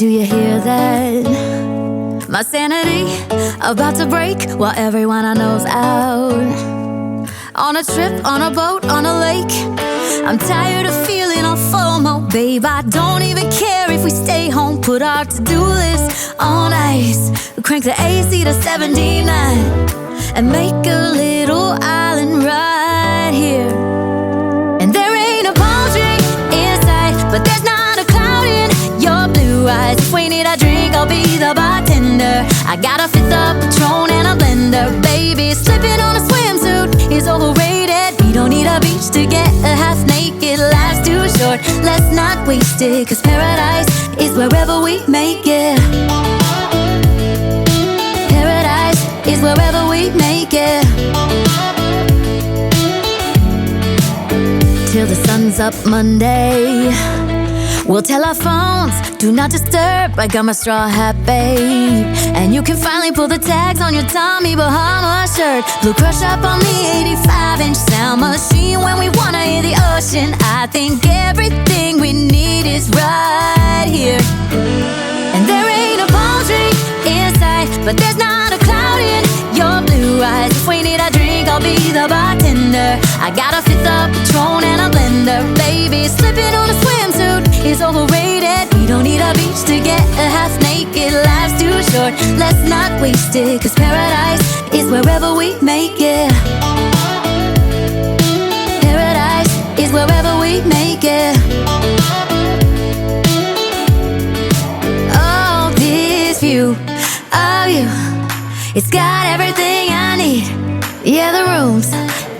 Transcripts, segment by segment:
Do you hear that? My sanity about to break while everyone I know's out. On a trip, on a boat, on a lake. I'm tired of feeling all FOMO, babe. I don't even care if we stay home. Put our to-do list on ice. Crank the AC to 79 and make a little island right here. And there ain't a palm tree in sight, but there's not a cloud in your blue eyes. If we need a drink, I'll be the bartender. I got a fifth of Patron and a blender. Baby, slipping on a swimsuit is overrated. We don't need a beach to get a half naked. Life's too short, let's not waste it. Cause paradise is wherever we make it. Paradise is wherever we make it. Till the sun's up Monday, we'll tell our phones, do not disturb. I got my straw hat, babe. And you can finally pull the tags on your Tommy Bahama shirt. Blue crush up on the 85-inch sound machine. When we wanna hear the ocean, I think everything we need is right here. And there ain't a palm tree in sight, but there's not a cloud in your blue eyes. If we need a drink, I'll be the bartender. I got a fifth of Patron and a blender. Baby, slipping on a swimsuit is overrated. We don't need a beach to get a half naked. Life's too short, let's not waste it. Cause paradise is wherever we make it. Paradise is wherever we make it. Oh, this view of you, it's got everything I need. Yeah, the rooms,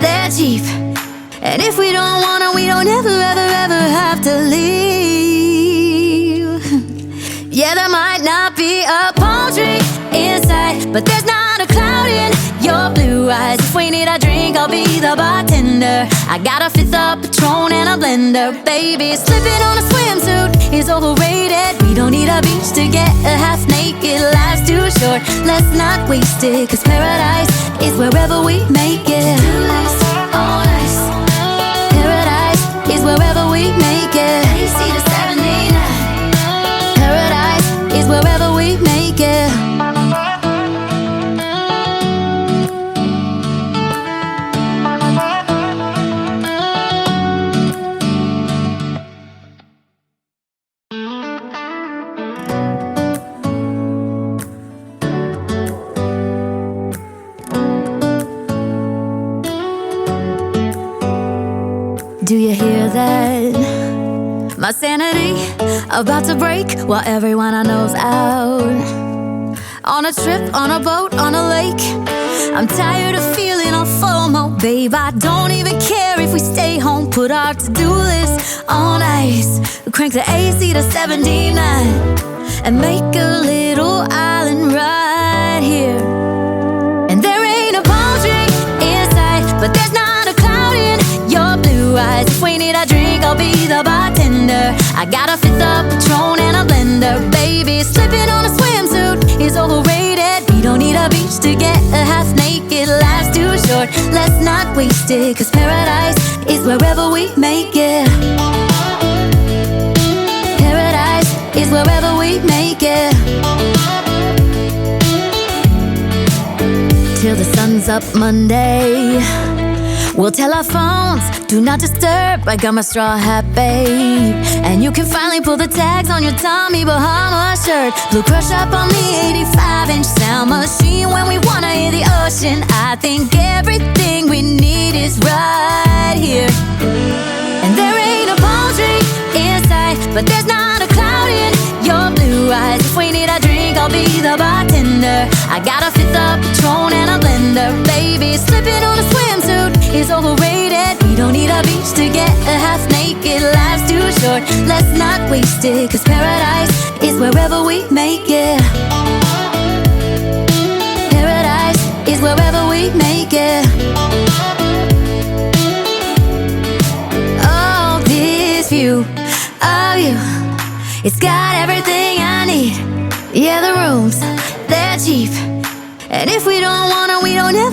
they're cheap. And if we don't wanna, we don't ever, ever, ever have to leave. Yeah, there might not be a palm tree in sight, but there's not a cloud in your blue eyes. If we need a drink, I'll be the bartender. I got a fifth of Patron and a blender. Baby, slipping on a swimsuit is overrated. We don't need a beach to get a half naked. Life's too short, let's not waste it. Cause paradise is wherever we make it. All nice. Paradise is wherever we make it. AC to 79. Paradise is wherever we make it. Do you hear that? My sanity about to break while everyone I know's out. On a trip, on a boat, on a lake. I'm tired of feeling all FOMO, babe. I don't even care if we stay home. Put our to-do list on ice. Crank the AC to 79 and make a little island right here. And there ain't a palm tree in sight, but there's not a cloud in your blue eyes. If we need a drink, I'll be the bartender. I got a fifth of Patron and a blender. Baby, slipping on a swimsuit is overrated. We don't need a beach to get a half naked. Life's too short, let's not waste it. Cause paradise is wherever we make it. Paradise is wherever we make it. Till the sun's up Monday, we'll tell our phones, do not disturb. I got my straw hat, babe. And you can finally pull the tags on your Tommy Bahama shirt. Blue crush up on the 85-inch sound machine. When we wanna hear the ocean, I think everything we need is right here. And there ain't a palm tree in sight, but there's not a cloud in your blue eyes. If we need a drink, I'll be the bartender. I got a fifth of Patron and a blender. Baby, slipping on a swimsuit is overrated. We don't need a beach to get a half naked. Life's too short, let's not waste it. Cause paradise is wherever we make it. Paradise is wherever we make it. Oh, this view of you, it's got everything I need. Yeah, the rooms, they're cheap. And if we don't wanna, we don't ever